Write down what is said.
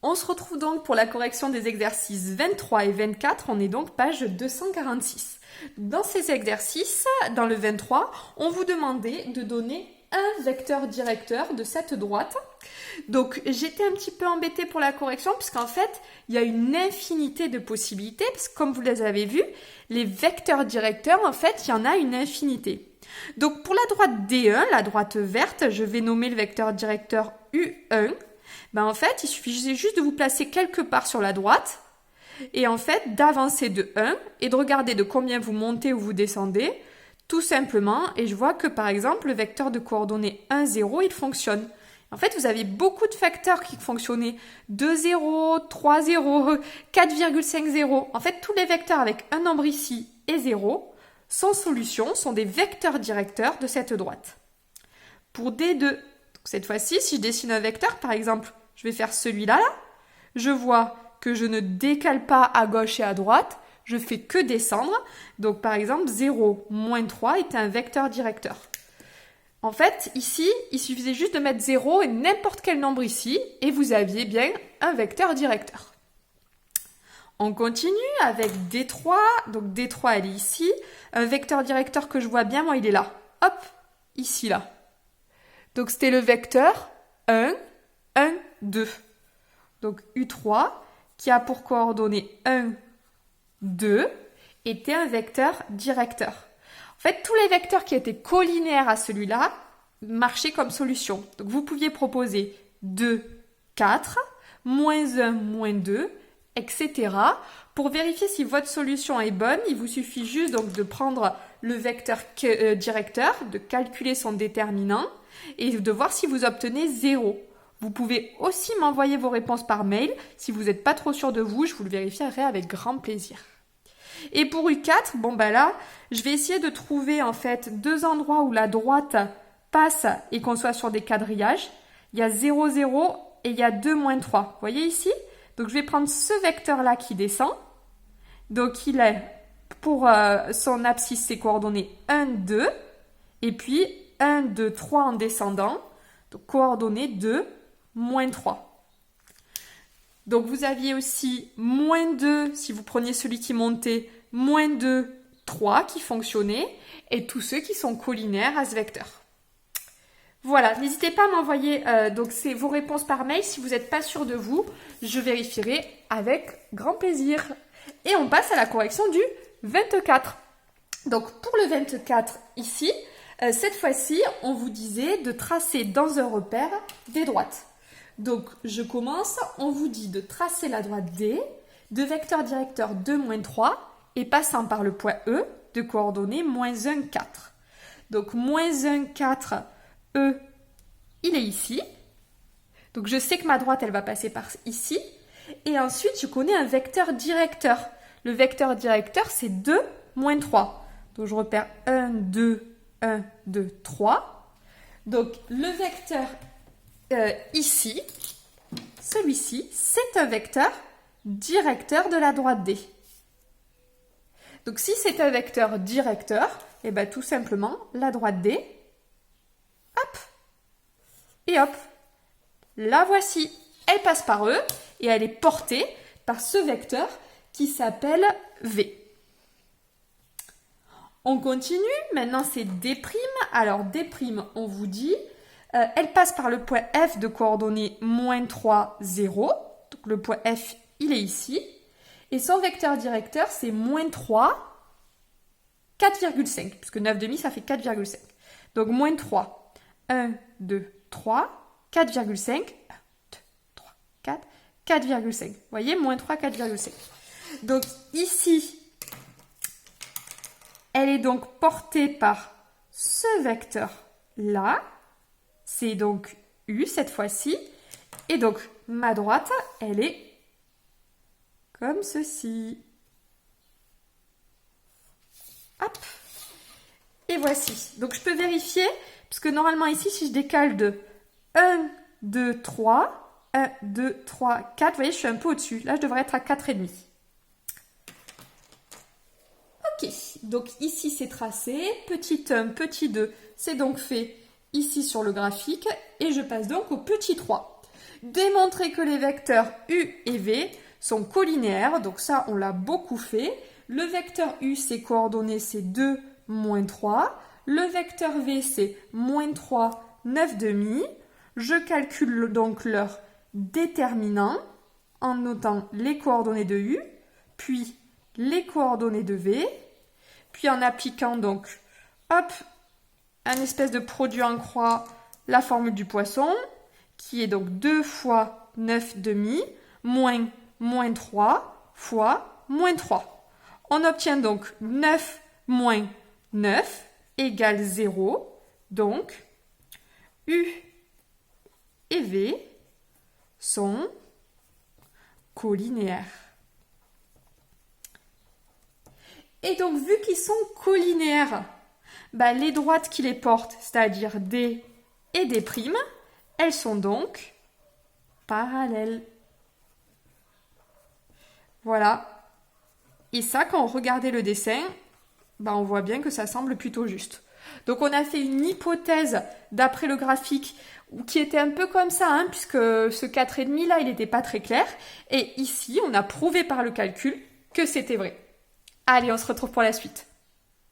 On se retrouve donc pour la correction des exercices 23 et 24, on est donc page 246. Dans ces exercices, dans le 23, on vous demandait de donner un vecteur directeur de cette droite. Donc j'étais un petit peu embêtée pour la correction puisqu'en fait, il y a une infinité de possibilités parce que comme vous les avez vus, les vecteurs directeurs, en fait, il y en a une infinité. Donc pour la droite D1, la droite verte, je vais nommer le vecteur directeur U1. En fait, il suffit juste de vous placer quelque part sur la droite et en fait d'avancer de 1 et de regarder de combien vous montez ou vous descendez, tout simplement. Et je vois que par exemple, le vecteur de coordonnées 1, 0, il fonctionne. En fait, vous avez beaucoup de facteurs qui fonctionnaient. 2, 0, 3, 0, 4,5, 0. En fait, tous les vecteurs avec un nombre ici et 0, sans solution, sont des vecteurs directeurs de cette droite. Pour D2, cette fois-ci, si je dessine un vecteur, par exemple, je vais faire celui-là, je vois que je ne décale pas à gauche et à droite, je fais que descendre. Donc, par exemple, 0, moins 3 est un vecteur directeur. En fait, ici, il suffisait juste de mettre 0 et n'importe quel nombre ici, et vous aviez bien un vecteur directeur. On continue avec D3. Donc, D3, elle est ici. Un vecteur directeur que je vois bien, moi, il est là. Hop, ici, là. Donc, c'était le vecteur 1, 1, 2. Donc, U3, qui a pour coordonnées 1, 2, était un vecteur directeur. En fait, tous les vecteurs qui étaient collinaires à celui-là marchaient comme solution. Donc, vous pouviez proposer 2, 4, moins 1, moins 2, etc. Pour vérifier si votre solution est bonne, il vous suffit juste donc de prendre le vecteur directeur, de calculer son déterminant et de voir si vous obtenez 0. Vous pouvez aussi m'envoyer vos réponses par mail. Si vous n'êtes pas trop sûr de vous, je vous le vérifierai avec grand plaisir. Et pour U4, là, je vais essayer de trouver en fait deux endroits où la droite passe et qu'on soit sur des quadrillages. Il y a 0, 0 et il y a 2, moins 3. Vous voyez ici? Donc je vais prendre ce vecteur-là qui descend. Donc il est, pour son abscisse, ses coordonnées 1, 2. Et puis 1, 2, 3 en descendant. Donc coordonnées 2, moins 3. Donc, vous aviez aussi moins 2, si vous preniez celui qui montait, moins 2, 3 qui fonctionnaient, et tous ceux qui sont collinaires à ce vecteur. Voilà, n'hésitez pas à m'envoyer vos réponses par mail. Si vous n'êtes pas sûr de vous, je vérifierai avec grand plaisir. Et on passe à la correction du 24. Donc, pour le 24, ici, cette fois-ci, on vous disait de tracer dans un repère des droites. Donc, je commence, on vous dit de tracer la droite D, de vecteur directeur 2, moins 3, et passant par le point E, de coordonnées moins 1, 4. Donc, moins 1, 4, E, il est ici. Donc, je sais que ma droite, elle va passer par ici. Et ensuite, je connais un vecteur directeur. Le vecteur directeur, c'est 2, moins 3. Donc, je repère 1, 2, 1, 2, 3. Donc, le vecteur ici, celui-ci, c'est un vecteur directeur de la droite D. Donc, si c'est un vecteur directeur, tout simplement, la droite D, hop, et hop, la voici. Elle passe par E et elle est portée par ce vecteur qui s'appelle V. On continue, maintenant c'est D'. Alors D', on vous dit, elle passe par le point F de coordonnées moins 3, 0. Donc le point F, il est ici. Et son vecteur directeur, c'est moins 3, 4,5. Puisque 9,5, ça fait 4,5. Donc moins 3, 1, 2, 3, 4,5. 1, 2, 3, 4, 4,5. Vous voyez, moins 3, 4,5. Donc ici, elle est donc portée par ce vecteur-là. C'est donc U cette fois-ci. Et donc, ma droite, elle est comme ceci. Hop. Et voici. Donc, je peux vérifier, parce que normalement ici, si je décale de 1, 2, 3, 1, 2, 3, 4, vous voyez, je suis un peu au-dessus. Là, je devrais être à 4,5. Ok, donc ici, c'est tracé. Petit 1, petit 2, c'est donc fait ici sur le graphique. Et je passe donc au petit 3. Démontrer que les vecteurs U et V sont colinéaires, donc ça on l'a beaucoup fait. Le vecteur U, ses coordonnées c'est 2, moins 3. Le vecteur V c'est moins 3, 9 demi. Je calcule donc leur déterminant en notant les coordonnées de U, puis les coordonnées de V, puis en appliquant donc, hop, un espèce de produit en croix, la formule du poisson, qui est donc 2 fois 9 demi, moins 3 fois moins 3. On obtient donc 9 moins 9 égale 0. Donc, U et V sont colinéaires. Et donc, vu qu'ils sont colinéaires, les droites qui les portent, c'est-à-dire D et D', elles sont donc parallèles. Voilà. Et ça, quand on regardait le dessin, on voit bien que ça semble plutôt juste. Donc on a fait une hypothèse d'après le graphique qui était un peu comme ça, puisque ce 4,5 là, il n'était pas très clair. Et ici, on a prouvé par le calcul que c'était vrai. Allez, on se retrouve pour la suite.